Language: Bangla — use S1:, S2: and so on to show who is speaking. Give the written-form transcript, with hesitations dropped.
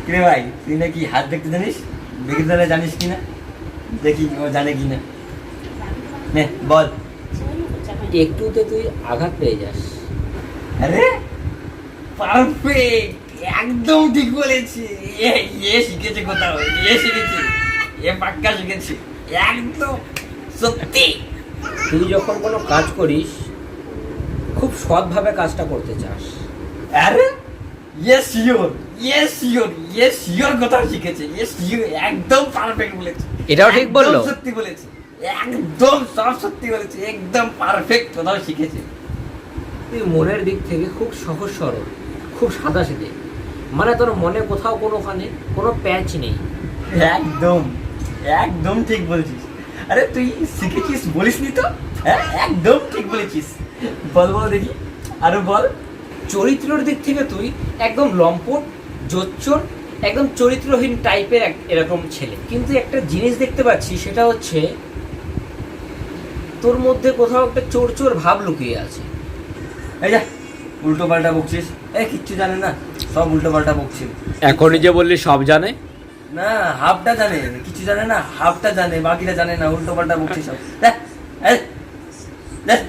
S1: কিরে ভাই, তুই নাকি হাত দেখতে জানিস? বিকেলে জানিস কিনা দেখি, ও জানে কিনা। নে বল।
S2: একটুতে তুই আঘাত পেয়ে যাস।
S1: আরে পারফেক্ট, একদম ঠিক বলেছি। এ শিখেছে কোথাও, এ শিখেছে, এ পাক্কা শিখেছে, একদম সত্যি।
S2: তুই যখন কোনো কাজ করিস খুব সৎভাবে কাজটা করতে চাস।
S1: আরে ইয়ে শিওর, ইয়ে শিওর, ইয়ে শিওর কোথাও শিখেছে, ইয়ে শিওর, একদম পারফেক্ট বলেছে।
S2: এটাও ঠিক বললো?
S1: একদম সত্যি বলেছে, একদম সব সত্যি বলেছে, একদম পারফেক্ট কোথাও শিখেছে।
S2: তুই মনের দিক থেকে খুব সহজ সরল, খুব সাদাসিধে, মানে তোর মনে কোথাও কোনোখানে কোনো প্যাচ নেই।
S1: একদম একদম ঠিক বলেছিস। আরে তুই শিখেছিস বলিসনি তো? হ্যাঁ একদম ঠিক বলেছিস। বল বল দেখি, আরো বল।
S2: চরিত্রের দিক থেকে তুই একদম লম্পট, জোচ্চোর, একদম চরিত্রহীন টাইপের এরকম ছেলে। কিন্তু একটা জিনিস দেখতে পাচ্ছি, সেটা হচ্ছে তোর মধ্যে কোথাও একটা চোর চোর ভাব লুকিয়ে আছে।
S1: এই যা, উল্টো পাল্টা বকছিস। কিচ্ছু জানে না, সব উল্টো পাল্টা বকছিস।
S2: এখনই যে বললি সব জানে।
S1: না, হাফটা জানে, কিছু জানে না, হাফটা জানে, বাকিটা জানে না, উল্টো পাল্টা বকছিস সব। দেখ, এই, দেখ।